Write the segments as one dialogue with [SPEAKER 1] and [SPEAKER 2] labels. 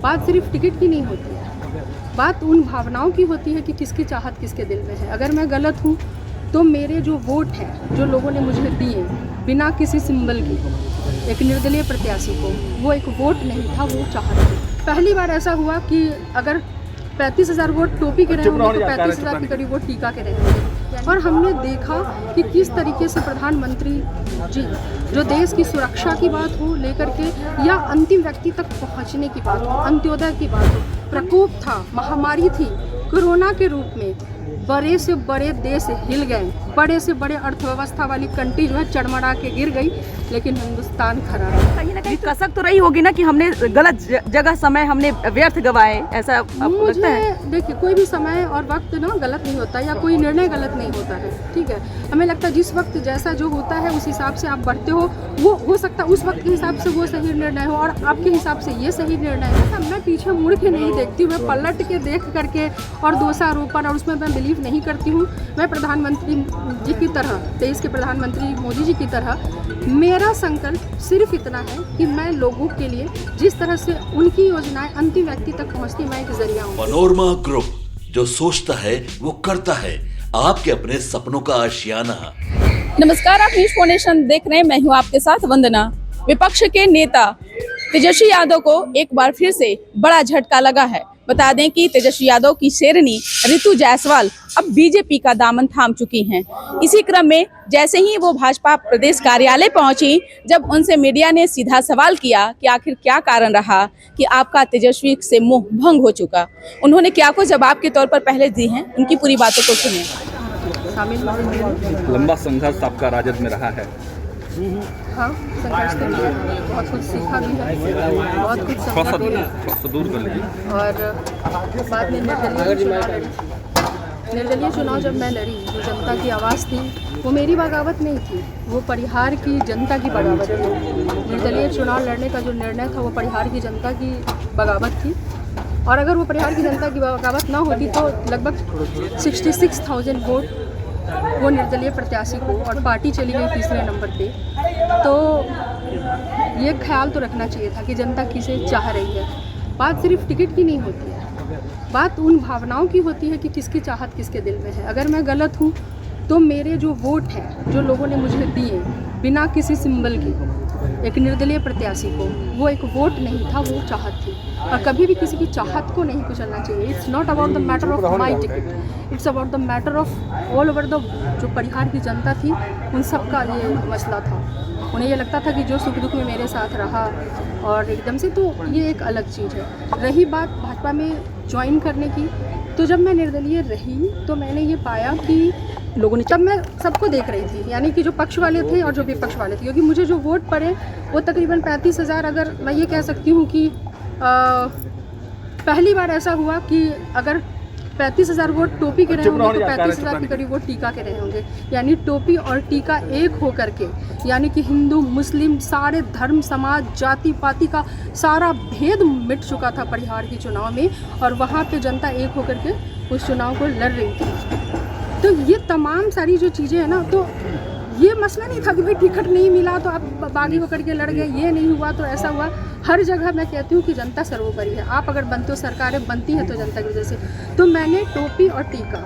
[SPEAKER 1] बात सिर्फ टिकट की नहीं होती है, बात उन भावनाओं की होती है कि किसकी चाहत किसके दिल में है। अगर मैं गलत हूँ तो मेरे जो वोट हैं, जो लोगों ने मुझे दिए बिना किसी सिंबल के, एक निर्दलीय प्रत्याशी को, वो एक वोट नहीं था, वो चाहत थी। पहली बार ऐसा हुआ कि अगर 35,000 वोट टोपी के रहे होंगे तो 35,000 के करीब वोट टीका के रहे होंगे। और हमने देखा कि किस तरीके से प्रधानमंत्री जी, जो देश की सुरक्षा की बात हो लेकर के या अंतिम व्यक्ति तक पहुंचने की बात हो, अंत्योदय की बात हो, प्रकोप था, महामारी थी, कोरोना के रूप में बड़े से बड़े देश हिल गए, बड़े से बड़े अर्थव्यवस्था वाली कंट्री जो है चड़मड़ा के गिर गई, लेकिन हिंदुस्तान खड़ा रहा।
[SPEAKER 2] कहीं ना कहीं कसक तो रही होगी ना कि हमने गलत जगह समय हमने व्यर्थ गवाए, ऐसा आपको लगता है?
[SPEAKER 1] देखिए, कोई भी समय और वक्त ना गलत नहीं होता या कोई निर्णय गलत नहीं होता है, ठीक है। हमें लगता है जिस वक्त जैसा जो होता है उस हिसाब से आप बढ़ते हो, वो हो सकता है उस वक्त के हिसाब से वो सही निर्णय हो और आपके हिसाब से ये सही निर्णय है। मैं पीछे मुड़ के नहीं देखती हूँ, मैं पलट के देख करके और दोषारोपण और उसमें मैं बिलीव नहीं करती हूँ। मैं प्रधानमंत्री जी की तरह, देश के प्रधानमंत्री मोदी जी की तरह, मेरा संकल्प सिर्फ इतना है कि मैं लोगों के लिए जिस तरह से उनकी योजनाएं अंतिम व्यक्ति तक पहुंचती, मैं एक जरिया हूं।
[SPEAKER 3] मनोरमा ग्रुप, जो सोचता है वो करता है, आपके अपने सपनों का आशियाना।
[SPEAKER 4] नमस्कार, आप न्यूज़ फाउंडेशन देख रहे हैं, मैं हूं आपके साथ वंदना। विपक्ष के नेता तेजस्वी यादव को एक बार फिर से बड़ा झटका लगा है। बता दें कि तेजस्वी यादव की शेरनी ऋतु जायसवाल अब बीजेपी का दामन थाम चुकी हैं। इसी क्रम में जैसे ही वो भाजपा प्रदेश कार्यालय पहुंची, जब उनसे मीडिया ने सीधा सवाल किया कि आखिर क्या कारण रहा कि आपका तेजस्वी से मोह भंग हो चुका, उन्होंने क्या को जवाब के तौर पर पहले दी हैं, उनकी पूरी बातों को सुनिए।
[SPEAKER 5] लंबा संघर्ष आपका राजद में रहा है।
[SPEAKER 1] हाँ, संघर्ष तो किया, बहुत कुछ सीखा भी है, बहुत कुछ समझा भी है। और बाद में निर्दलीय चुनाव जब मैं लड़ी, जो जनता की आवाज़ थी, वो मेरी बगावत नहीं थी, वो परिहार की जनता की बगावत थी। निर्दलीय चुनाव लड़ने का जो निर्णय था वो परिहार की जनता की बगावत थी। और अगर वो परिहार की जनता की बगावत ना होती तो लगभग 66,000 वोट वो निर्दलीय प्रत्याशी को, और पार्टी चली गई तीसरे नंबर पे। तो ये ख्याल तो रखना चाहिए था कि जनता किसे चाह रही है। बात सिर्फ टिकट की नहीं होती है, बात उन भावनाओं की होती है कि किसकी चाहत किसके दिल में है। अगर मैं गलत हूँ तो मेरे जो वोट हैं, जो लोगों ने मुझे दिए बिना किसी सिंबल के, एक निर्दलीय प्रत्याशी को, वो एक वोट नहीं था, वो चाहत थी। और कभी भी किसी की चाहत को नहीं कुचलना चाहिए। It's not about the matter of my ticket, it's about the matter of all over the, जो परिहार की जनता थी उन सब का ये मसला था। उन्हें ये लगता था कि जो सुख दुख में मेरे साथ रहा और एकदम से, तो ये एक अलग चीज़ है। रही बात भाजपा में ज्वाइन करने की, तो जब मैं निर्दलीय रही तो मैंने ये पाया कि लोगों ने, तब मैं सबको देख रही थी, यानी कि जो पक्ष वाले थे और जो विपक्ष वाले थे, क्योंकि मुझे जो वोट पड़े वो तकरीबन 35,000, अगर मैं ये कह सकती हूँ कि पहली बार ऐसा हुआ कि अगर 35,000 वोट टोपी के रहे होंगे तो 35,000 के करीब वोट टीका के रहे होंगे। यानी टोपी और टीका एक होकर के, यानी कि हिंदू मुस्लिम सारे धर्म समाज जाति पाति का सारा भेद मिट चुका था परिहार के चुनाव में, और वहाँ पे जनता एक होकर के उस चुनाव को लड़ रही थी। तो ये तमाम सारी जो चीज़ें हैं ना, तो ये मसला नहीं था कि भाई टिकट नहीं मिला तो आप बागी होकर के लड़ गए, ये नहीं हुआ तो ऐसा हुआ। हर जगह मैं कहती हूँ कि जनता सर्वोपरि है। आप अगर बनते हो, सरकारें बनती हैं तो जनता की वजह से। तो मैंने टोपी और टीका,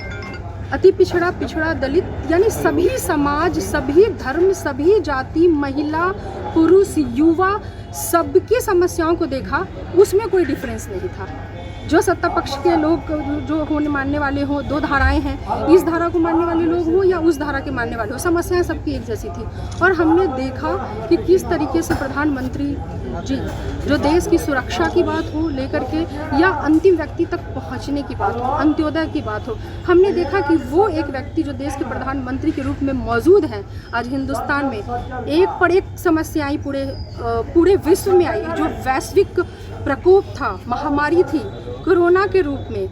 [SPEAKER 1] अति पिछड़ा दलित, यानी सभी समाज, सभी धर्म, सभी जाति, महिला पुरुष युवा, सबकी समस्याओं को देखा, उसमें कोई डिफरेंस नहीं था। जो सत्ता पक्ष के लोग जो होने मानने वाले हो, दो धाराएं हैं, इस धारा को मानने वाले लोग हो या उस धारा के मानने वाले हो, समस्याएं सबकी एक जैसी थी। और हमने देखा कि किस तरीके से प्रधानमंत्री जी, जो देश की सुरक्षा की बात हो लेकर के या अंतिम व्यक्ति तक पहुंचने की बात हो, अंत्योदय की बात हो, हमने देखा कि वो एक व्यक्ति जो देश के प्रधानमंत्री के रूप में मौजूद हैं आज हिंदुस्तान में, एक पर एक समस्याएं पूरे विश्व में आई। जो वैश्विक प्रकोप था, महामारी थी, कोरोना के रूप में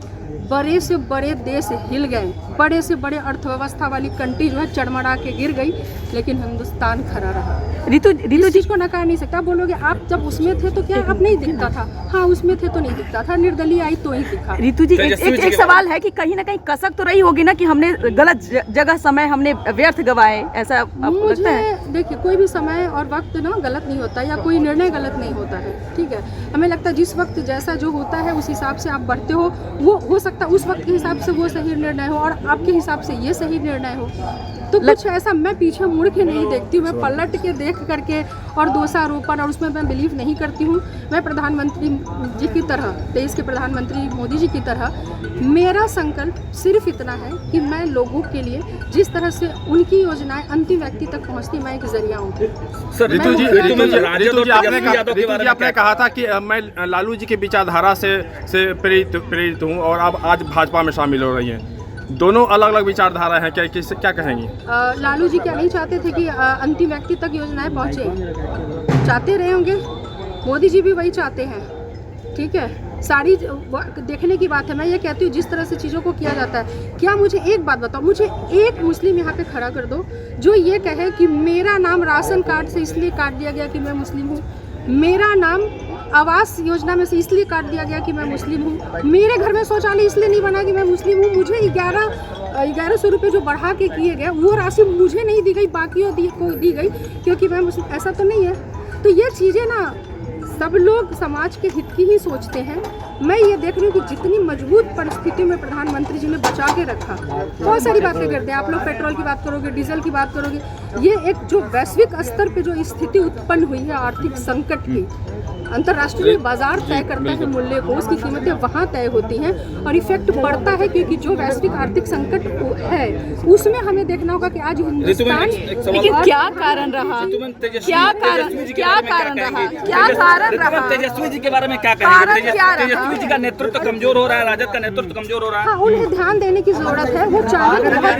[SPEAKER 1] बड़े से बड़े देश हिल गए, बड़े से बड़े अर्थव्यवस्था वाली कंट्री जो है चड़मड़ा के गिर गई, लेकिन हिंदुस्तान खड़ा रहा।
[SPEAKER 2] रितु
[SPEAKER 1] इस चीज को नकार नहीं सकता। बोलोगे आप जब उसमें थे तो क्या आप नहीं दिखता था? हाँ, उसमें थे तो नहीं दिखता था, निर्दलीय आई तो ही दिखा।
[SPEAKER 2] रितु जी एक सवाल है कि कहीं ना कहीं कसक तो रही होगी ना कि हमने गलत जगह समय हमने व्यर्थ गवाए, ऐसा आपको लगता है?
[SPEAKER 1] देखिए, कोई भी समय और वक्त ना गलत नहीं होता या कोई निर्णय गलत नहीं होता है, ठीक है। हमें लगता है जिस वक्त जैसा जो होता है उस हिसाब से आप बढ़ते हो, वो हो सकता है उस वक्त के हिसाब से वो सही निर्णय हो और आपके हिसाब से ये सही निर्णय हो। तो कुछ ऐसा मैं पीछे मुड़ के नहीं देखती हूँ, मैं पलट के देख करके और दोषारोपण और उसमें मैं बिलीव नहीं करती हूँ। मैं प्रधानमंत्री जी की तरह, देश के प्रधानमंत्री मोदी जी की तरह मेरा संकल्प सिर्फ इतना है कि मैं लोगों के लिए जिस तरह से उनकी योजनाएं अंतिम व्यक्ति तक पहुँचती, मैं एक जरिया हूँ।
[SPEAKER 5] रितु जी आपने कहा था कि मैं लालू जी की विचारधारा से प्रेरित हूँ और अब आज भाजपा में शामिल हो रही हैं। दोनों अलग अलग विचारधारा हैं, क्या कहेंगी?
[SPEAKER 1] लालू जी क्या नहीं चाहते थे कि अंतिम व्यक्ति तक योजनाएं पहुँचे? चाहते रहे होंगे, मोदी जी भी वही चाहते हैं, ठीक है। सारी देखने की बात है। मैं ये कहती हूँ जिस तरह से चीज़ों को किया जाता है, क्या मुझे एक बात बताओ, मुझे एक मुस्लिम यहाँ पे खड़ा कर दो जो ये कहे कि मेरा नाम राशन कार्ड से इसलिए काट दिया गया कि मैं मुस्लिम हूँ, मेरा नाम आवास योजना में से इसलिए काट दिया गया कि मैं मुस्लिम हूँ, मेरे घर में शौचालय इसलिए नहीं बना कि मैं मुस्लिम हूँ, मुझे 1100 रुपये जो बढ़ा के किए गए वो राशि मुझे नहीं दी गई, बाकियों को दी गई क्योंकि मैं मुस्लिम, ऐसा तो नहीं है। तो ये चीज़ें ना सब लोग समाज के हित की ही सोचते हैं। मैं ये देख रही हूँ कि जितनी मजबूत परिस्थितियों में प्रधानमंत्री जी ने बचा के रखा, बहुत सारी बातें करते हैं आप लोग, पेट्रोल की बात करोगे, डीजल की बात करोगे, ये एक जो वैश्विक स्तर पे जो स्थिति उत्पन्न हुई है आर्थिक संकट की, अंतर्राष्ट्रीय बाजार तय करता है मूल्य को, उसकी कीमतें वहाँ तय होती हैं और इफेक्ट पड़ता है क्योंकि जो वैश्विक आर्थिक संकट है उसमें हमें देखना होगा कि आज हिंदुस्तान,
[SPEAKER 2] लेकिन क्या कारण रहा,
[SPEAKER 5] तेजस्वी जी के बारे में क्या कहेंगे? तेजस्वी जी का नेतृत्व कमजोर हो रहा है, राजद का नेतृत्व कमजोर हो रहा है।
[SPEAKER 1] हाँ, उन्हें ध्यान देने की जरूरत है। वो चाहे बहुत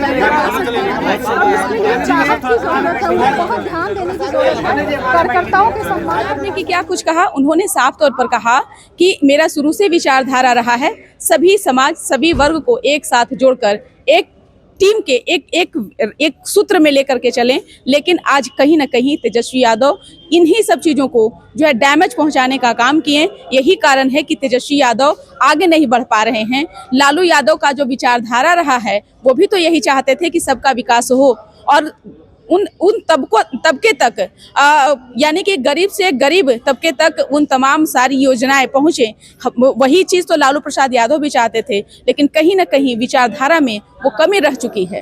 [SPEAKER 1] चाहत की जरूरत है, उन्हें बहुत ध्यान देने की जरूरत है। कार्यकर्ताओं के सम्मान
[SPEAKER 4] आपने कि क्या कुछ कहा, उन्होंने साफ तौर पर कहा कि मेरा शुरू से विचारधारा रहा है सभी समाज सभी वर्ग को एक साथ जोड़कर एक टीम के एक सूत्र में लेकर के चलें, लेकिन आज कहीं ना कहीं तेजस्वी यादव इन्हीं सब चीज़ों को जो है डैमेज पहुंचाने का काम किए। यही कारण है कि तेजस्वी यादव आगे नहीं बढ़ पा रहे हैं। लालू यादव का जो विचारधारा रहा है वो भी तो यही चाहते थे कि सबका विकास हो और उन तबके तक यानी कि गरीब से गरीब तबके तक उन तमाम सारी योजनाएं पहुंचे। वही चीज़ तो लालू प्रसाद यादव भी चाहते थे, लेकिन कहीं ना कहीं विचारधारा में वो कमी रह चुकी है।